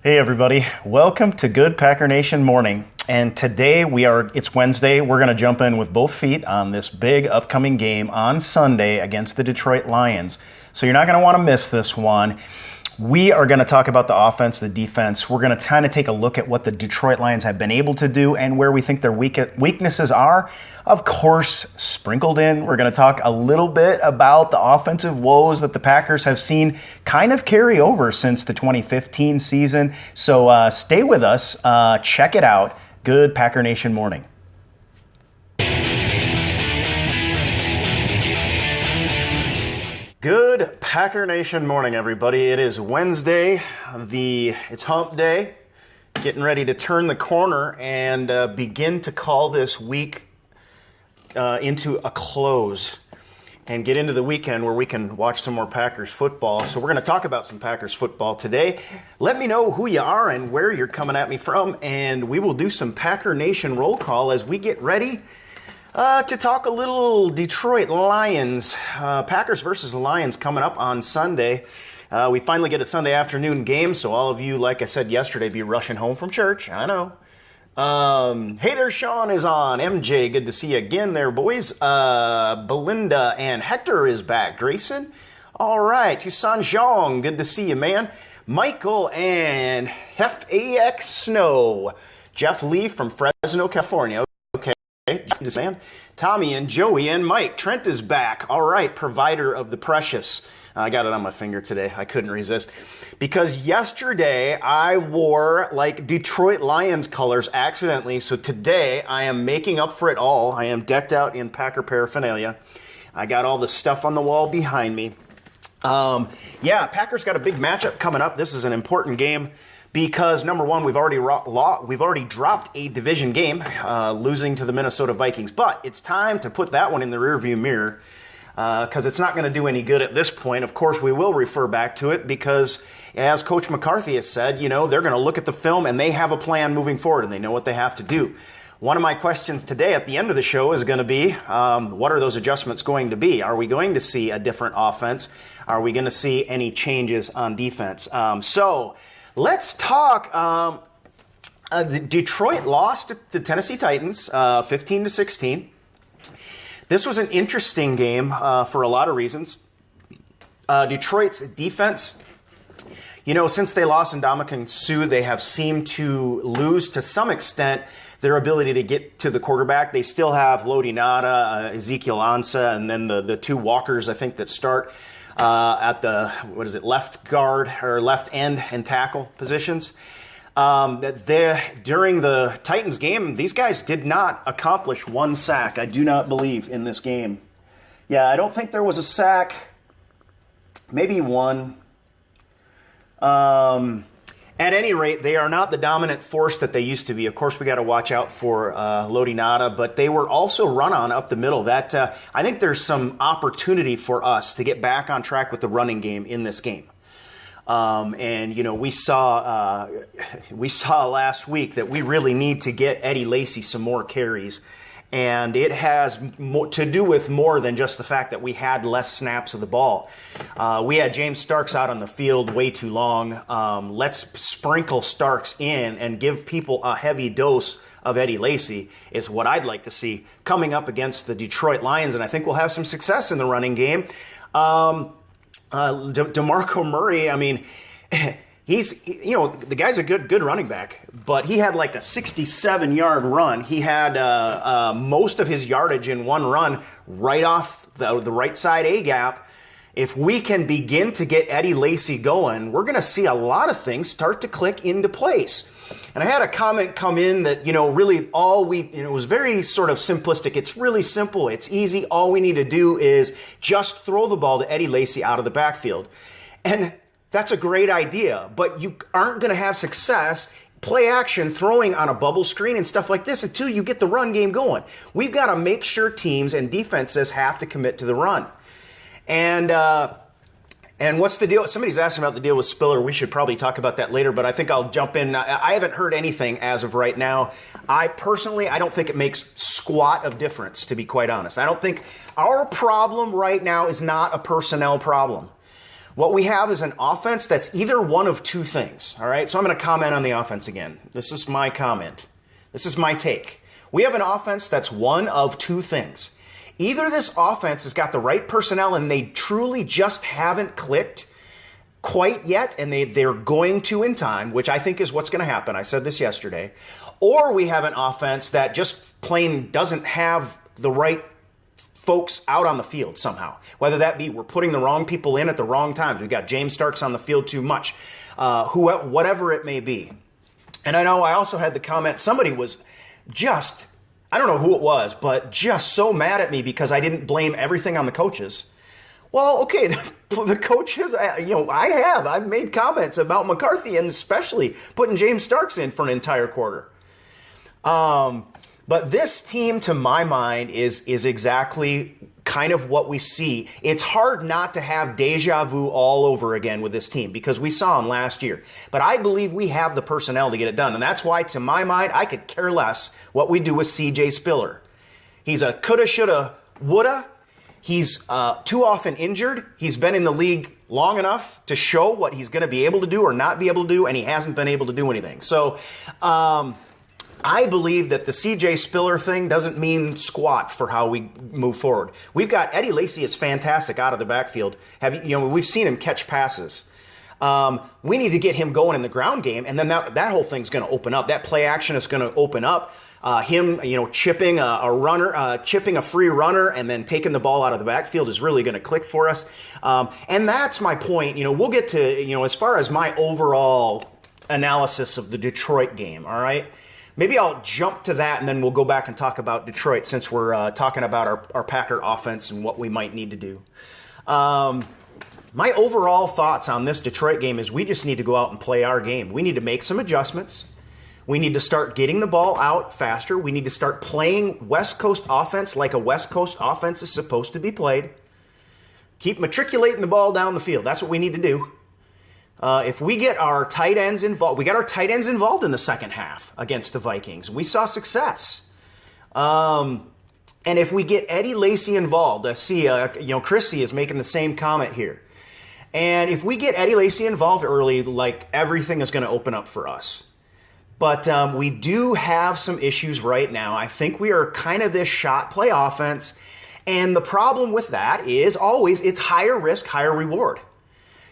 Hey everybody, welcome to Good Packer Nation Morning. And today it's Wednesday, we're going to jump in with both feet on this big upcoming game on Sunday against the Detroit Lions. So you're not going to want to miss this one. We are going to talk about the offense, the defense. We're going to kind of take a look at what the Detroit Lions have been able to do and where we think their weaknesses are. Of course, sprinkled in, we're going to talk a little bit about the offensive woes that the Packers have seen kind of carry over since the 2015 season. So stay with us. Check it out. Good Packer Nation Morning. Good Packer Nation morning, everybody. It is Wednesday. It's hump day. Getting ready to turn the corner and begin to call this week into a close and get into the weekend where we can watch some more Packers football. So we're going to talk about some Packers football today. Let me know who you are and where you're coming at me from, and we will do some Packer Nation roll call as we get ready to talk a little Detroit Lions. Packers versus Lions coming up on Sunday. We finally get a Sunday afternoon game, so all of you, like I said yesterday, be rushing home from church. I know. Hey there, Sean is on. MJ, good to see you again there, boys. Belinda and Hector is back. Grayson? All right. Tucson Zhang, good to see you, man. Michael and FAX Snow. Jeff Lee from Fresno, California. Man. Tommy and Joey and Mike. Trent is back. All right, provider of the precious. I got it on my finger today. I couldn't resist. Because yesterday I wore like Detroit Lions colors accidentally. So today I am making up for it all. I am decked out in Packer paraphernalia. I got all the stuff on the wall behind me. Packers got a big matchup coming up. This is an important game. Because, number one, we've already dropped a division game, losing to the Minnesota Vikings. But it's time to put that one in the rearview mirror because it's not going to do any good at this point. Of course, we will refer back to it because, as Coach McCarthy has said, they're going to look at the film and they have a plan moving forward and they know what they have to do. One of my questions today at the end of the show is going to be, what are those adjustments going to be? Are we going to see a different offense? Are we going to see any changes on defense? Let's talk. Detroit lost to the Tennessee Titans 15-16. This was an interesting game for a lot of reasons. Detroit's defense, since they lost Ndamukong Suh, they have seemed to lose to some extent their ability to get to the quarterback. They still have Lodi Nada, Ezekiel Ansah, and then the two walkers, I think, that start at the, left guard or left end and tackle positions. During the Titans game, these guys did not accomplish one sack, I do not believe, in this game. Yeah, I don't think there was a sack. Maybe one. At any rate, they are not the dominant force that they used to be. Of course, we got to watch out for Lodi Nada, but they were also run on up the middle. That I think there's some opportunity for us to get back on track with the running game in this game. We saw last week that we really need to get Eddie Lacy some more carries. And it has more to do with more than just the fact that we had less snaps of the ball. We had James Starks out on the field way too long. Let's sprinkle Starks in and give people a heavy dose of Eddie Lacy is what I'd like to see coming up against the Detroit Lions. And I think we'll have some success in the running game. DeMarco Murray, the guy's a good running back, but he had like a 67-yard run. He had most of his yardage in one run right off the right side A-gap. If we can begin to get Eddie Lacy going, we're going to see a lot of things start to click into place. And I had a comment come in that, really it was very sort of simplistic. It's really simple. It's easy. All we need to do is just throw the ball to Eddie Lacy out of the backfield. And that's a great idea, but you aren't going to have success play action throwing on a bubble screen and stuff like this until you get the run game going. We've got to make sure teams and defenses have to commit to the run. And what's the deal? Somebody's asking about the deal with Spiller. We should probably talk about that later, but I think I'll jump in. I haven't heard anything as of right now. I don't think it makes squat of difference, to be quite honest. I don't think our problem right now is not a personnel problem. What we have is an offense that's either one of two things, all right? So I'm going to comment on the offense again. This is my comment. This is my take. We have an offense that's one of two things. Either this offense has got the right personnel and they truly just haven't clicked quite yet, and they're going to in time, which I think is what's going to happen. I said this yesterday. Or we have an offense that just plain doesn't have the right folks out on the field somehow. Whether that be we're putting the wrong people in at the wrong times. We've got James Starks on the field too much. Whatever it may be. And I know I also had the comment, somebody was just, I don't know who it was, but just so mad at me because I didn't blame everything on the coaches. Well, okay, the coaches, I've made comments about McCarthy and especially putting James Starks in for an entire quarter. But this team, to my mind, is exactly kind of what we see. It's hard not to have deja vu all over again with this team because we saw them last year. But I believe we have the personnel to get it done. And that's why, to my mind, I could care less what we do with C.J. Spiller. He's a coulda, shoulda, woulda. He's too often injured. He's been in the league long enough to show what he's going to be able to do or not be able to do, and he hasn't been able to do anything. So I believe that the C.J. Spiller thing doesn't mean squat for how we move forward. We've got Eddie Lacy is fantastic out of the backfield. We've seen him catch passes. We need to get him going in the ground game, and then that whole thing's going to open up. That play action is going to open up. Him, chipping a runner, chipping a free runner, and then taking the ball out of the backfield is really going to click for us. And that's my point. We'll get to as far as my overall analysis of the Detroit game. All right, maybe I'll jump to that, and then we'll go back and talk about Detroit since we're talking about our Packer offense and what we might need to do. My overall thoughts on this Detroit game is we just need to go out and play our game. We need to make some adjustments. We need to start getting the ball out faster. We need to start playing West Coast offense like a West Coast offense is supposed to be played. Keep matriculating the ball down the field. That's what we need to do. If we get our tight ends involved, we got our tight ends involved in the second half against the Vikings. We saw success. And if we get Eddie Lacy involved, I see, Chrissy is making the same comment here. And if we get Eddie Lacy involved early, like everything is going to open up for us. But we do have some issues right now. I think we are kind of this shot play offense. And the problem with that is always it's higher risk, higher reward.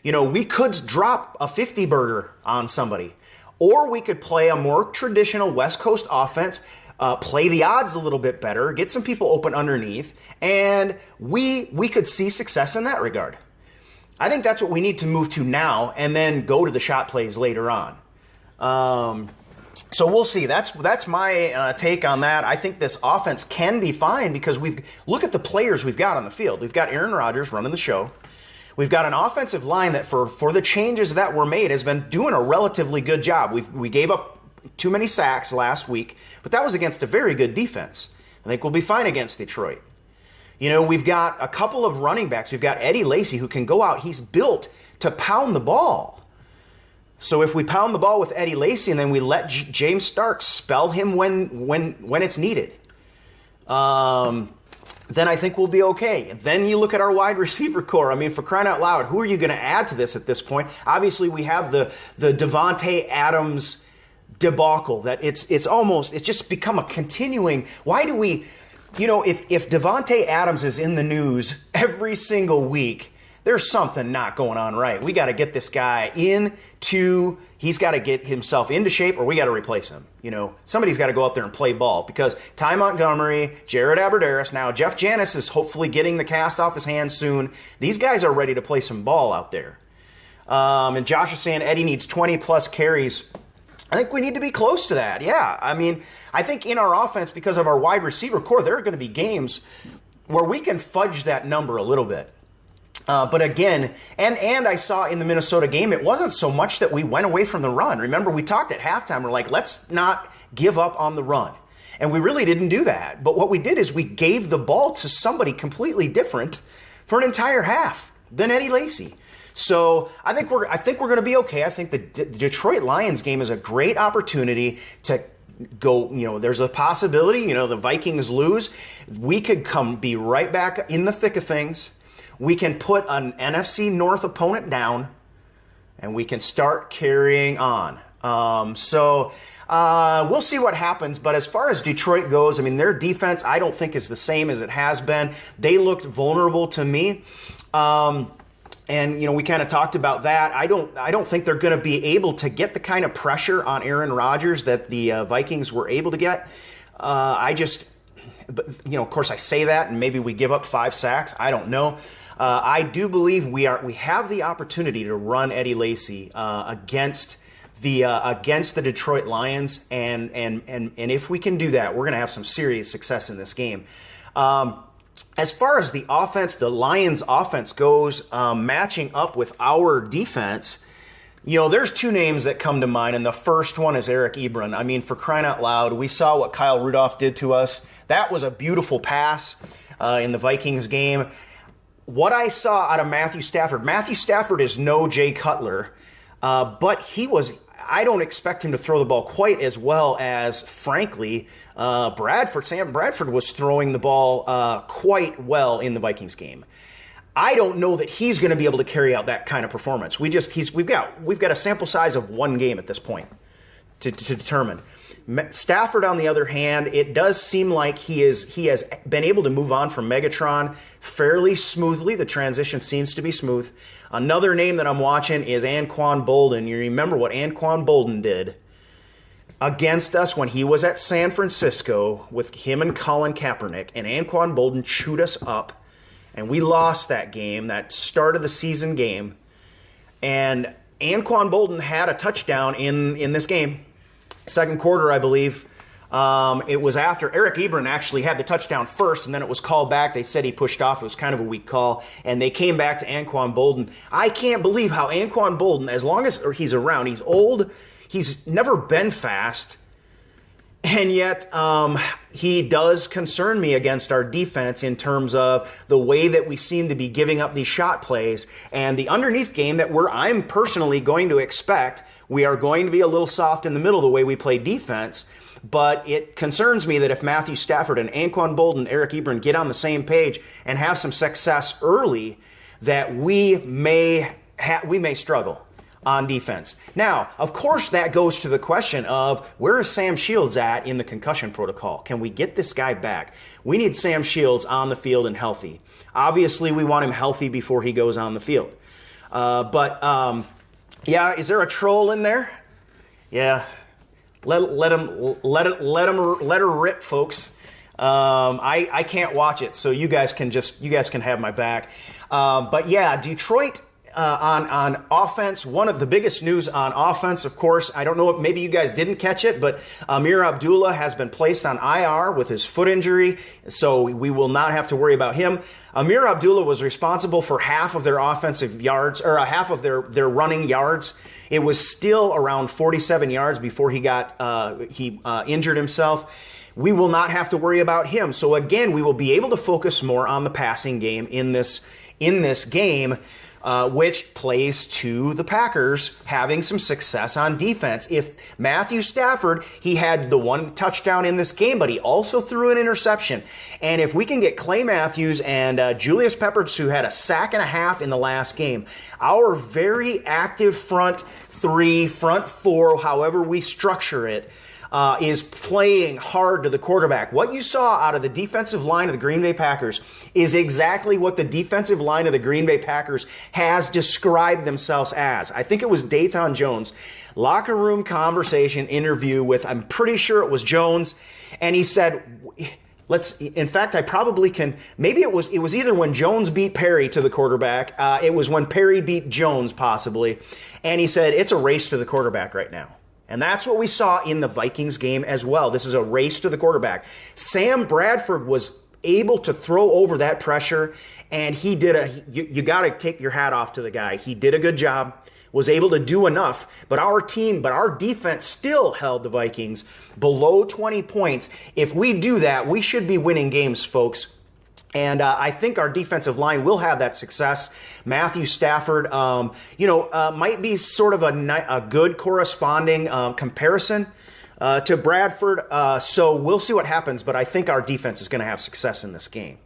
We could drop a 50 burger on somebody. Or we could play a more traditional West Coast offense, play the odds a little bit better, get some people open underneath, and we could see success in that regard. I think that's what we need to move to now and then go to the shot plays later on. So we'll see. That's my take on that. I think this offense can be fine because look at the players we've got on the field. We've got Aaron Rodgers running the show. We've got an offensive line that for the changes that were made has been doing a relatively good job. We gave up too many sacks last week, but that was against a very good defense. I think we'll be fine against Detroit. We've got a couple of running backs. We've got Eddie Lacy who can go out. He's built to pound the ball. So if we pound the ball with Eddie Lacy and then we let James Starks spell him when it's needed, then I think we'll be okay. Then you look at our wide receiver core. I mean, for crying out loud, who are you going to add to this at this point? Obviously, we have the Davante Adams debacle that it's just become a continuing. Why do we, if Davante Adams is in the news every single week, there's something not going on right. We got to get this guy he's got to get himself into shape or we got to replace him. Somebody's got to go out there and play ball because Ty Montgomery, Jared Abbrederis, now Jeff Janis is hopefully getting the cast off his hands soon. These guys are ready to play some ball out there. And Josh is saying Eddie needs 20 plus carries. I think we need to be close to that. Yeah. I mean, I think in our offense, because of our wide receiver core, there are going to be games where we can fudge that number a little bit. But again, and I saw in the Minnesota game, it wasn't so much that we went away from the run. Remember, we talked at halftime. We're like, let's not give up on the run. And we really didn't do that. But what we did is we gave the ball to somebody completely different for an entire half than Eddie Lacy. So I think we're going to be okay. I think the Detroit Lions game is a great opportunity to go, there's a possibility, the Vikings lose. We could be right back in the thick of things. we can put an NFC North opponent down and we can start carrying on. We'll see what happens, but as far as Detroit goes, I mean, their defense I don't think is the same as it has been. They looked vulnerable to me. And, you know, we kind of talked about that. I don't think they're going to be able to get the kind of pressure on Aaron Rodgers that the Vikings were able to get. But, you know, of course I say that and maybe we give up 5 sacks. I don't know. I do believe we have the opportunity to run Eddie Lacy against the Detroit Lions, and if we can do that, we're going to have some serious success in this game. As far as the offense, the Lions offense goes, matching up with our defense, you know, there's 2 names that come to mind, and the first one is Eric Ebron. I mean, for crying out loud, we saw what Kyle Rudolph did to us. That was a beautiful pass in the Vikings game. What I saw out of Matthew Stafford is no Jay Cutler, but I don't expect him to throw the ball quite as well as, frankly, Bradford. Sam Bradford was throwing the ball quite well in the Vikings game. I don't know that he's going to be able to carry out that kind of performance. We've got a sample size of 1 game at this point to determine. Stafford, on the other hand, it does seem like he has been able to move on from Megatron fairly smoothly. The transition seems to be smooth. Another name that I'm watching is Anquan Boldin. You remember what Anquan Boldin did against us when he was at San Francisco with him and Colin Kaepernick, and Anquan Boldin chewed us up, and we lost that game, that start of the season game. And Anquan Boldin had a touchdown in this game. Second quarter, I believe. It was after Eric Ebron actually had the touchdown first, and then it was called back. They said he pushed off. It was kind of a weak call, and they came back to Anquan Boldin. I can't believe how Anquan Boldin, as long as he's around, he's old, he's never been fast, and yet he does concern me against our defense in terms of the way that we seem to be giving up these shot plays and the underneath game that I'm personally going to expect. We are going to be a little soft in the middle the way we play defense, but it concerns me that if Matthew Stafford and Anquan Boldin, Eric Ebron get on the same page and have some success early, that we may struggle on defense. Now, of course, that goes to the question of where is Sam Shields at in the concussion protocol? Can we get this guy back? We need Sam Shields on the field and healthy. Obviously, we want him healthy before he goes on the field. Yeah, is there a troll in there? Yeah, let her rip, folks. I can't watch it, so you guys can have my back. But yeah, Detroit on offense. One of the biggest news on offense, of course, I don't know if maybe you guys didn't catch it, but Amir Abdullah has been placed on IR with his foot injury, so we will not have to worry about him. Amir Abdullah was responsible for half of their offensive yards, or half of their running yards. It was still around 47 yards before he injured himself. We will not have to worry about him. So again, we will be able to focus more on the passing game in this game, which plays to the Packers having some success on defense. If Matthew Stafford, he had the 1 touchdown in this game, but he also threw an interception. And if we can get Clay Matthews and Julius Peppers, who had a sack and a half in the last game, our very active front 3, front 4, however we structure it, is playing hard to the quarterback. What you saw out of the defensive line of the Green Bay Packers is exactly what the defensive line of the Green Bay Packers has described themselves as. I think it was Dayton Jones. Locker room conversation interview with, I'm pretty sure it was Jones, and he said, in fact, I probably can, maybe it was either when Jones beat Perry to the quarterback, it was when Perry beat Jones possibly, and he said, it's a race to the quarterback right now. And that's what we saw in the Vikings game as well. This is a race to the quarterback. Sam Bradford was able to throw over that pressure, and he did you got to take your hat off to the guy. He did a good job, was able to do enough, but our defense still held the Vikings below 20 points. If we do that, we should be winning games, folks. And I think our defensive line will have that success. Matthew Stafford, might be sort of a good corresponding comparison to Bradford. So we'll see what happens, but I think our defense is going to have success in this game.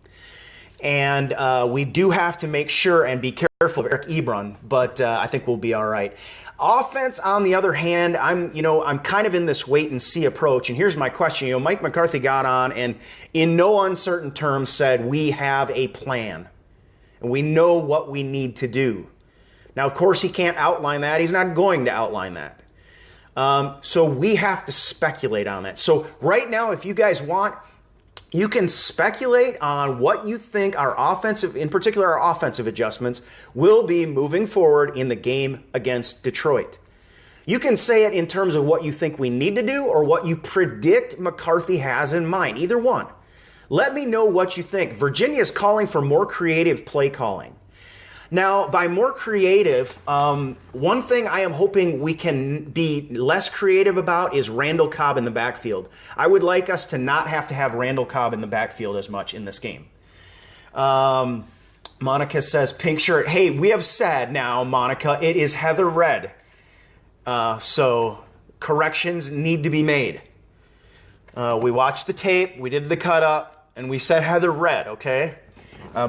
And we do have to make sure and be careful of Eric Ebron, but I think we'll be all right. Offense, on the other hand, I'm kind of in this wait and see approach. And here's my question. Mike McCarthy got on and in no uncertain terms said, we have a plan and we know what we need to do. Now, of course, he can't outline that. He's not going to outline that. So we have to speculate on that. So right now, if you guys want, you can speculate on what you think our offensive, in particular our offensive adjustments, will be moving forward in the game against Detroit. You can say it in terms of what you think we need to do or what you predict McCarthy has in mind, either one. Let me know what you think. Virginia is calling for more creative play calling. Now, by more creative, one thing I am hoping we can be less creative about is Randall Cobb in the backfield. I would like us to not have to have Randall Cobb in the backfield as much in this game. Monica says, pink shirt. Hey, we have said now, Monica, it is Heather Red. So corrections need to be made. We watched the tape, we did the cut up, and we said Heather Red, okay?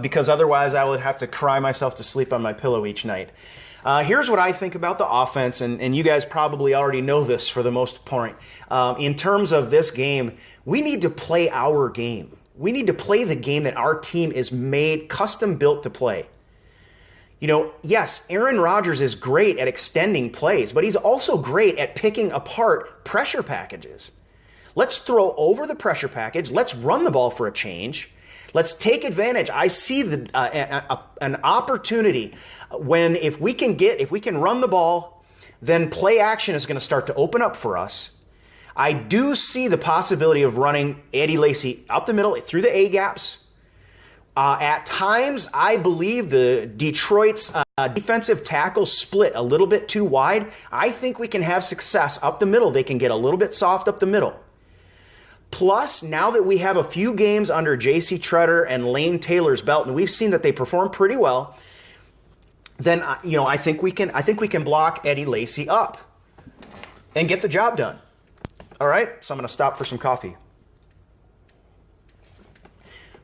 Because otherwise I would have to cry myself to sleep on my pillow each night. Here's what I think about the offense, and you guys probably already know this for the most part. In terms of this game, we need to play our game. We need to play the game that our team is made, custom built to play. Yes, Aaron Rodgers is great at extending plays, but he's also great at picking apart pressure packages. Let's throw over the pressure package. Let's run the ball for a change. Let's take advantage. I see an opportunity when if we can run the ball, then play action is going to start to open up for us. I do see the possibility of running Eddie Lacy up the middle through the A gaps. At times, I believe the Detroit's defensive tackles split a little bit too wide. I think we can have success up the middle. They can get a little bit soft up the middle. Plus, now that we have a few games under J.C. Tretter and Lane Taylor's belt, and we've seen that they perform pretty well, then I think we can block Eddie Lacy up and get the job done. All right, so I'm going to stop for some coffee.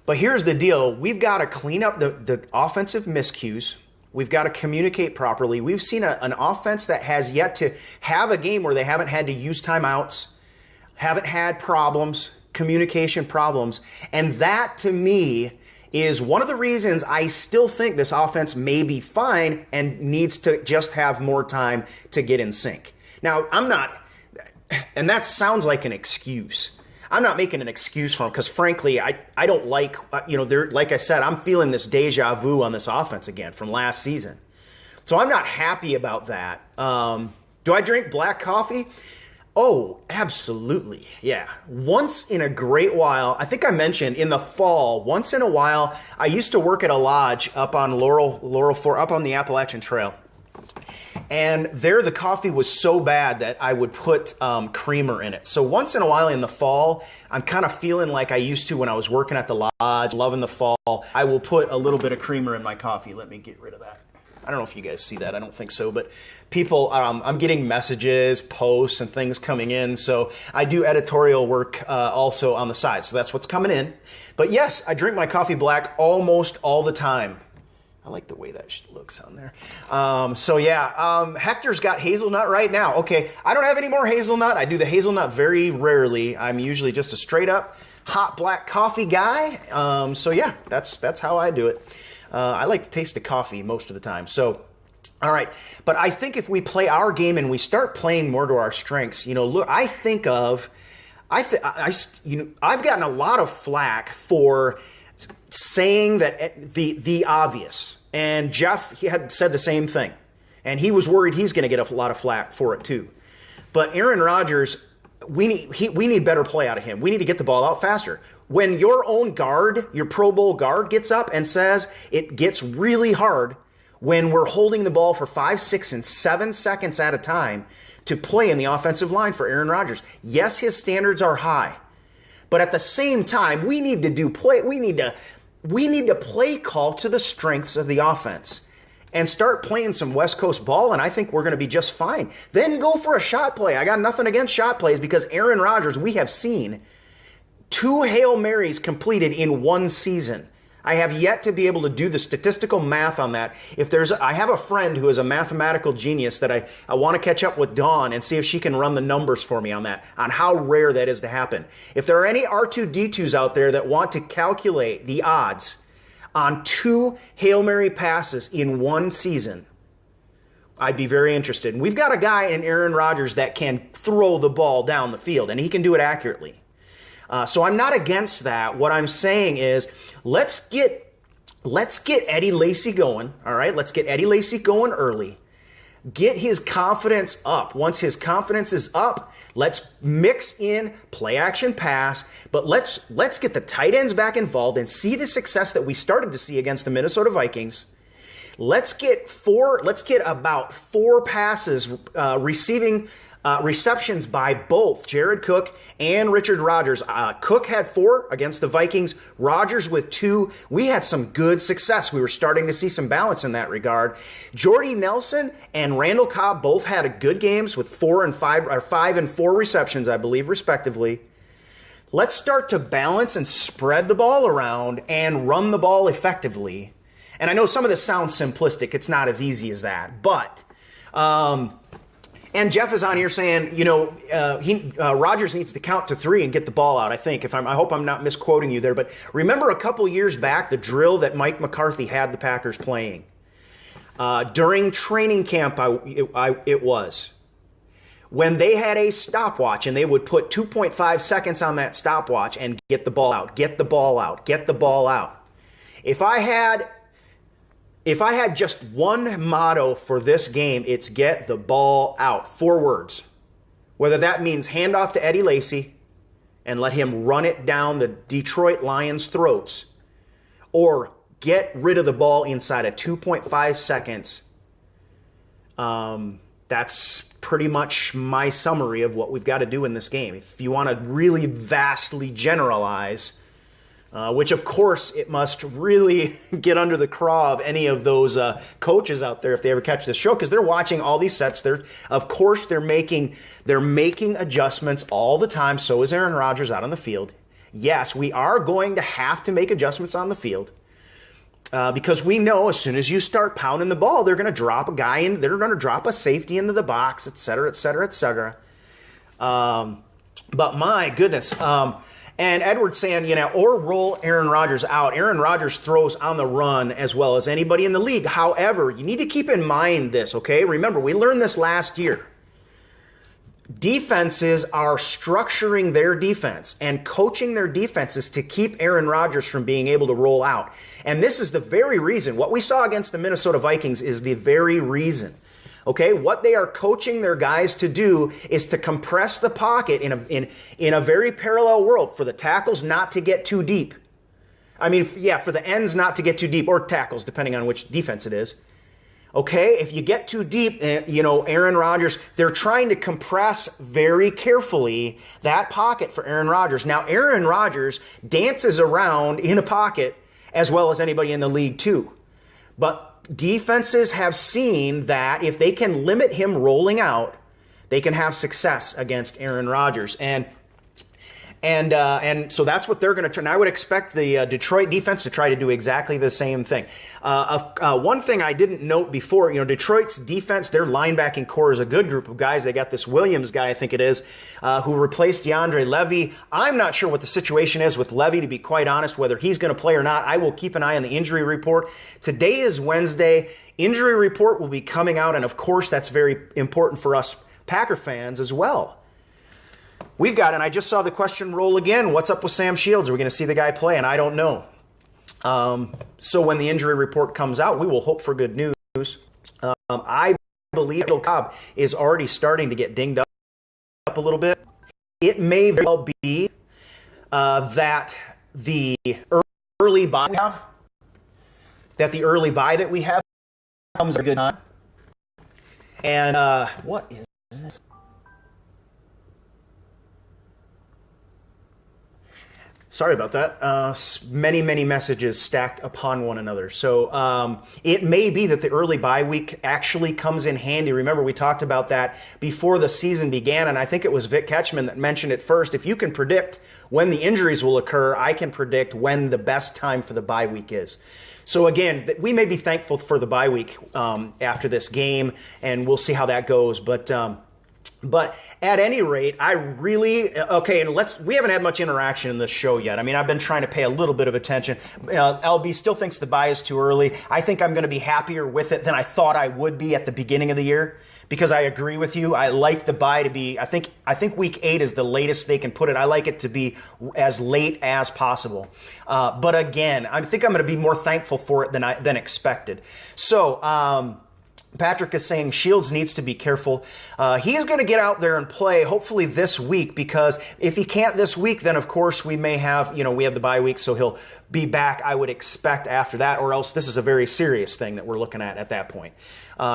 But here's the deal: we've got to clean up the offensive miscues. We've got to communicate properly. We've seen an offense that has yet to have a game where they haven't had to use timeouts. Haven't had problems, communication problems. And that, to me, is one of the reasons I still think this offense may be fine and needs to just have more time to get in sync. Now, I'm not, and that sounds like an excuse. I'm not making an excuse for him because, frankly, I don't like, like I said, I'm feeling this deja vu on this offense again from last season. So I'm not happy about that. Do I drink black coffee? Oh, absolutely. Yeah. Once in a great while, I think I mentioned in the fall, once in a while, I used to work at a lodge up on Laurel Fort, up on the Appalachian Trail. And there the coffee was so bad that I would put creamer in it. So once in a while in the fall, I'm kind of feeling like I used to when I was working at the lodge, loving the fall. I will put a little bit of creamer in my coffee. Let me get rid of that. I don't know if you guys see that. I don't think so. But people, I'm getting messages, posts, and things coming in. So I do editorial work also on the side. So that's what's coming in. But yes, I drink my coffee black almost all the time. I like the way that looks on there. Hector's got hazelnut right now. Okay, I don't have any more hazelnut. I do the hazelnut very rarely. I'm usually just a straight up hot black coffee guy. That's how I do it. I like the taste of coffee most of the time. So, all right. But I think if we play our game and we start playing more to our strengths, look, I've gotten a lot of flack for saying that the obvious. And Jeff, he had said the same thing. And he was worried he's going to get a lot of flack for it too. But Aaron Rodgers, we need better play out of him. We need to get the ball out faster. When your own guard, your Pro Bowl guard, gets up and says it gets really hard when we're holding the ball for 5, 6, and 7 seconds at a time to play in the offensive line for Aaron Rodgers. Yes, his standards are high, but at the same time, we need to play call to the strengths of the offense and start playing some West Coast ball, and I think we're going to be just fine. Then go for a shot play. I got nothing against shot plays because Aaron Rodgers, we have seen 2 Hail Marys completed in one season. I have yet to be able to do the statistical math on that. I have a friend who is a mathematical genius that I want to catch up with Dawn and see if she can run the numbers for me on that, on how rare that is to happen. If there are any R2-D2s out there that want to calculate the odds on 2 Hail Mary passes in one season, I'd be very interested. And we've got a guy in Aaron Rodgers that can throw the ball down the field, and he can do it accurately. So I'm not against that. What I'm saying is let's get Eddie Lacy going, all right? Let's get Eddie Lacy going early. Get his confidence up. Once his confidence is up, let's mix in play action pass, but let's get the tight ends back involved and see the success that we started to see against the Minnesota Vikings. Let's get about 4 passes receptions by both Jared Cook and Richard Rodgers. Cook had 4 against the Vikings, Rodgers with 2. We had some good success. We were starting to see some balance in that regard. Jordy Nelson and Randall Cobb both had good games with 5 and 4 receptions, I believe, respectively. Let's start to balance and spread the ball around and run the ball effectively. And I know some of this sounds simplistic. It's not as easy as that. But, and Jeff is on here saying, Rodgers needs to count to 3 and get the ball out, I think. I hope I'm not misquoting you there. But remember a couple years back, the drill that Mike McCarthy had the Packers playing. During training camp, it was. When they had a stopwatch and they would put 2.5 seconds on that stopwatch and get the ball out, get the ball out, get the ball out. If I had just one motto for this game, it's get the ball out. 4 words. Whether that means hand off to Eddie Lacy and let him run it down the Detroit Lions' throats, or get rid of the ball inside of 2.5 seconds. That's pretty much my summary of what we've got to do in this game. If you want to really vastly generalize, which, of course, it must really get under the craw of any of those coaches out there if they ever catch this show, because they're watching all these sets. They're making adjustments all the time. So is Aaron Rodgers out on the field. Yes, we are going to have to make adjustments on the field because we know as soon as you start pounding the ball, they're going to drop a guy in. They're going to drop a safety into the box, et cetera, et cetera, et cetera. But my goodness. And Edward's saying, or roll Aaron Rodgers out. Aaron Rodgers throws on the run as well as anybody in the league. However, you need to keep in mind this, okay? Remember, we learned this last year. Defenses are structuring their defense and coaching their defenses to keep Aaron Rodgers from being able to roll out. And this is the very reason. What we saw against the Minnesota Vikings is the very reason. Okay, what they are coaching their guys to do is to compress the pocket in a very parallel world for the tackles not to get too deep. I mean, yeah, for the ends not to get too deep, or tackles, depending on which defense it is. Okay, if you get too deep, Aaron Rodgers, they're trying to compress very carefully that pocket for Aaron Rodgers. Now, Aaron Rodgers dances around in a pocket as well as anybody in the league too. But defenses have seen that if they can limit him rolling out, they can have success against Aaron Rodgers. And so that's what they're going to try. And I would expect the Detroit defense to try to do exactly the same thing. One thing I didn't note before, Detroit's defense, their linebacking core is a good group of guys. They got this Williams guy, I think it is, who replaced DeAndre Levy. I'm not sure what the situation is with Levy, to be quite honest, whether he's going to play or not. I will keep an eye on the injury report. Today is Wednesday. Injury report will be coming out, and of course that's very important for us Packer fans as well. We've got, and I just saw the question roll again, what's up with Sam Shields? Are we going to see the guy play? And I don't know. So when the injury report comes out, we will hope for good news. I believe Randall Cobb is already starting to get dinged up a little bit. It may very well be that the early buy that we have comes at a good time. And what is this? Sorry about that. Many, many messages stacked upon one another. So it may be that the early bye week actually comes in handy. Remember, we talked about that before the season began, and I think it was Vic Ketchman that mentioned it first. If you can predict when the injuries will occur, I can predict when the best time for the bye week is. So again, we may be thankful for the bye week after this game, and we'll see how that goes. But at any rate, I really, okay, and we haven't had much interaction in this show yet. I mean, I've been trying to pay a little bit of attention. LB still thinks the bye is too early. I think I'm going to be happier with it than I thought I would be at the beginning of the year, because I agree with you. I like the bye to be, I think week 8 is the latest they can put it. I like it to be as late as possible. But again, I think I'm going to be more thankful for it than expected. So, Patrick is saying Shields needs to be careful. He's going to get out there and play hopefully this week, because if he can't this week, then of course we may have, we have the bye week, so he'll be back, I would expect, after that, or else this is a very serious thing that we're looking at that point.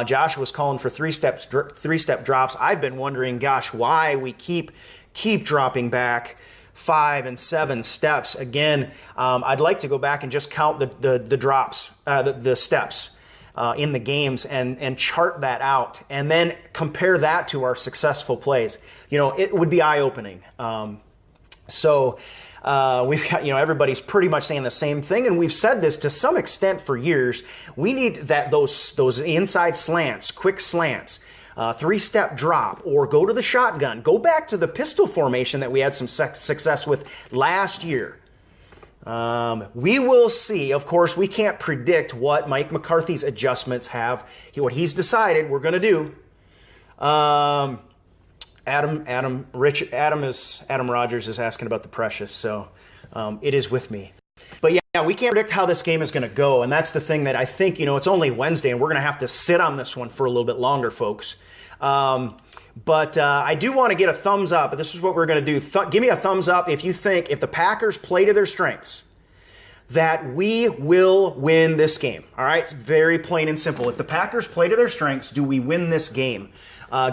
Josh was calling for three-step drops. I've been wondering, gosh, why we keep dropping back 5 and 7 steps. Again, I'd like to go back and just count the drops, the steps in the games and chart that out, and then compare that to our successful plays. It would be eye-opening. So we've got, everybody's pretty much saying the same thing, and we've said this to some extent for years. We need those inside slants, quick slants, 3-step drop, or go to the shotgun. Go back to the pistol formation that we had some success with last year. We will see. Of course, we can't predict what Mike McCarthy's adjustments what he's decided we're going to do. Adam Rogers is asking about the Precious, so it is with me. But yeah, we can't predict how this game is going to go, and that's the thing that I think, it's only Wednesday, and we're going to have to sit on this one for a little bit longer, folks. But I do want to get a thumbs up. This is what we're going to do. Give me a thumbs up if you think, if the Packers play to their strengths, that we will win this game. All right? It's very plain and simple. If the Packers play to their strengths, do we win this game?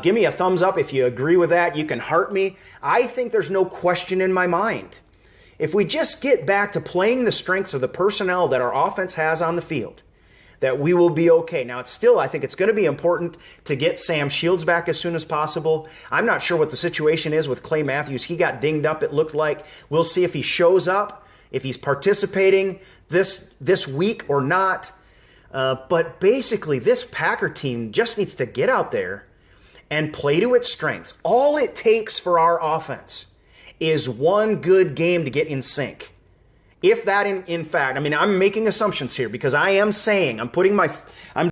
Give me a thumbs up if you agree with that. You can heart me. I think there's no question in my mind. If we just get back to playing the strengths of the personnel that our offense has on the field, that we will be okay. Now, I think it's going to be important to get Sam Shields back as soon as possible. I'm not sure what the situation is with Clay Matthews. He got dinged up, it looked like. We'll see if he shows up, if he's participating this week or not. But basically, this Packer team just needs to get out there and play to its strengths. All it takes for our offense is one good game to get in sync. If that, in fact, I'm making assumptions here, because I am saying, I'm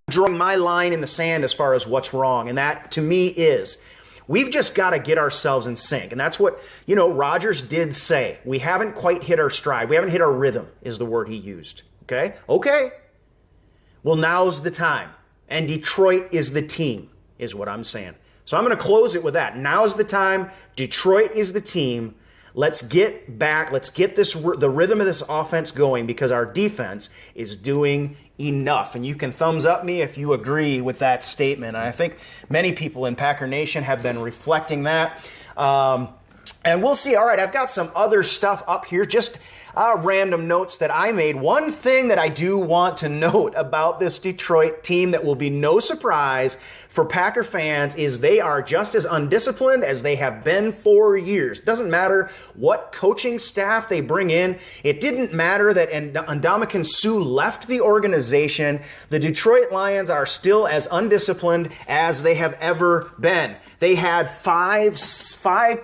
drawing my line in the sand as far as what's wrong. And that, to me, is we've just got to get ourselves in sync. And that's what, Rodgers did say. We haven't quite hit our stride. We haven't hit our rhythm, is the word he used. Okay? Well, now's the time. And Detroit is the team, is what I'm saying. So I'm going to close it with that. Now's the time. Detroit is the team. Let's get back. Let's get the rhythm of this offense going, because our defense is doing enough. And you can thumbs up me if you agree with that statement. And I think many people in Packer Nation have been reflecting that. And we'll see. All right, I've got some other stuff up here, just random notes that I made. One thing that I do want to note about this Detroit team that will be no surprise for Packer fans is they are just as undisciplined as they have been for years. Doesn't matter what coaching staff they bring in. It didn't matter that Ndamukong Suh left the organization. The Detroit Lions are still as undisciplined as they have ever been. They had five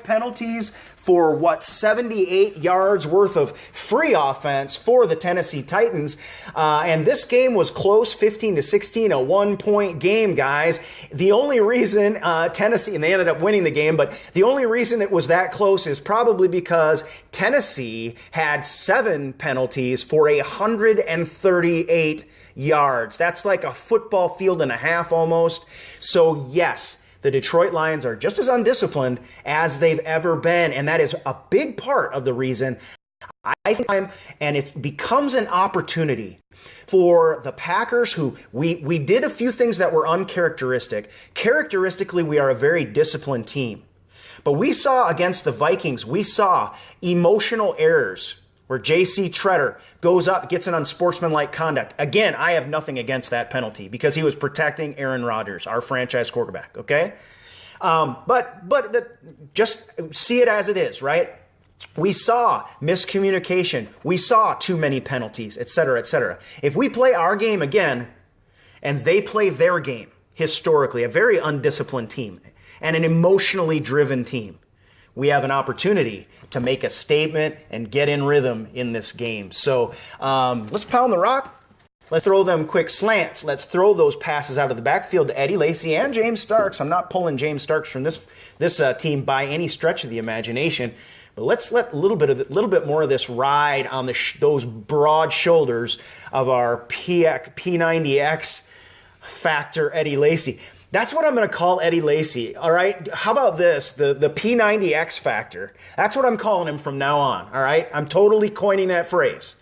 penalties for 78 yards worth of free offense for the Tennessee Titans. And this game was close, 15-16, a 1-point game, guys. The only reason Tennessee, and they ended up winning the game, but the only reason it was that close is probably because Tennessee had 7 penalties for 138 yards. That's like a football field and a half almost. So yes, the Detroit Lions are just as undisciplined as they've ever been, and that is a big part of the reason I think and it becomes an opportunity for the Packers, who we did a few things that were uncharacteristic. Characteristically, we are a very disciplined team. But we saw against the Vikings, we saw emotional errors where J.C. Treader goes up, gets an unsportsmanlike conduct. Again, I have nothing against that penalty because he was protecting Aaron Rodgers, our franchise quarterback, okay? Just see it as it is, right? We saw miscommunication. We saw too many penalties, et cetera, et cetera. If we play our game again and they play their game, historically, a very undisciplined team and an emotionally driven team, we have an opportunity to make a statement and get in rhythm in this game. So let's pound the rock. Let's throw them quick slants. Let's throw those passes out of the backfield to Eddie Lacy and James Starks. I'm not pulling James Starks from this team by any stretch of the imagination, but let's let a little bit more of this ride on those broad shoulders of our P90X factor Eddie Lacy. That's what I'm going to call Eddie Lacy, all right? How about this, the P90X factor? That's what I'm calling him from now on, all right? I'm totally coining that phrase.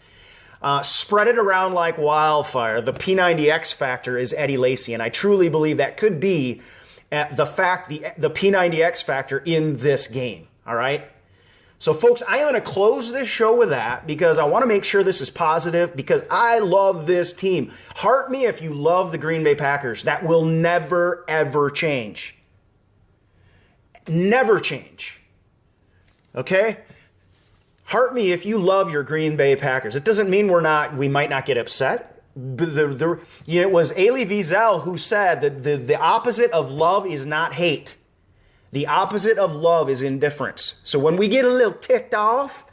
Spread it around like wildfire. The P90X factor is Eddie Lacy, and I truly believe that could be the P90X factor in this game, all right? So, folks, I am going to close this show with that because I want to make sure this is positive because I love this team. Heart me if you love the Green Bay Packers. That will never, ever change. Never change. Okay? Heart me if you love your Green Bay Packers. It doesn't mean we might not get upset. It was Elie Wiesel who said that the opposite of love is not hate. The opposite of love is indifference. So when we get a little ticked off,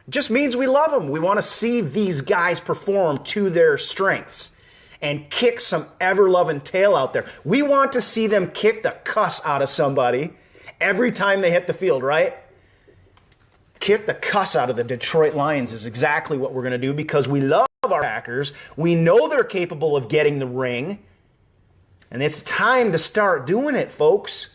it just means we love them. We want to see these guys perform to their strengths and kick some ever-loving tail out there. We want to see them kick the cuss out of somebody every time they hit the field, right? Kick the cuss out of the Detroit Lions is exactly what we're going to do because we love our Packers. We know they're capable of getting the ring. And it's time to start doing it, folks.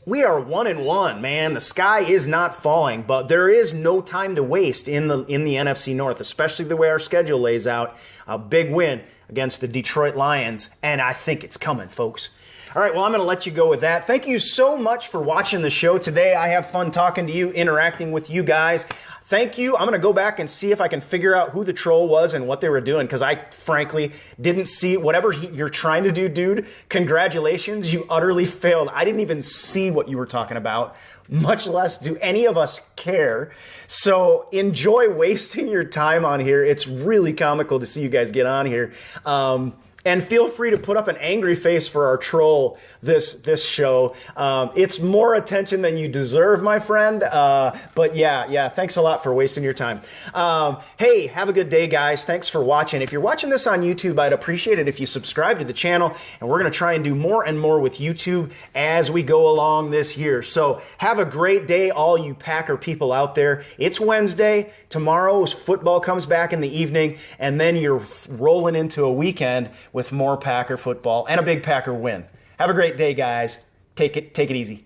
We are 1-1, man. The sky is not falling, but there is no time to waste in the NFC North, especially the way our schedule lays out. A big win against the Detroit Lions, and I think it's coming, folks. All right, well, I'm going to let you go with that. Thank you so much for watching the show today. I have fun talking to you, interacting with you guys. Thank you. I'm going to go back and see if I can figure out who the troll was and what they were doing because I, frankly, didn't see whatever you're trying to do, dude. Congratulations. You utterly failed. I didn't even see what you were talking about, much less do any of us care. So enjoy wasting your time on here. It's really comical to see you guys get on here. And feel free to put up an angry face for our troll this show. It's more attention than you deserve, my friend. But yeah, thanks a lot for wasting your time. Hey, have a good day, guys. Thanks for watching. If you're watching this on YouTube, I'd appreciate it if you subscribe to the channel. And we're going to try and do more and more with YouTube as we go along this year. So have a great day, all you Packer people out there. It's Wednesday. Tomorrow's football comes back in the evening. And then you're rolling into a weekend with more Packer football and a big Packer win. Have a great day, guys. Take it easy.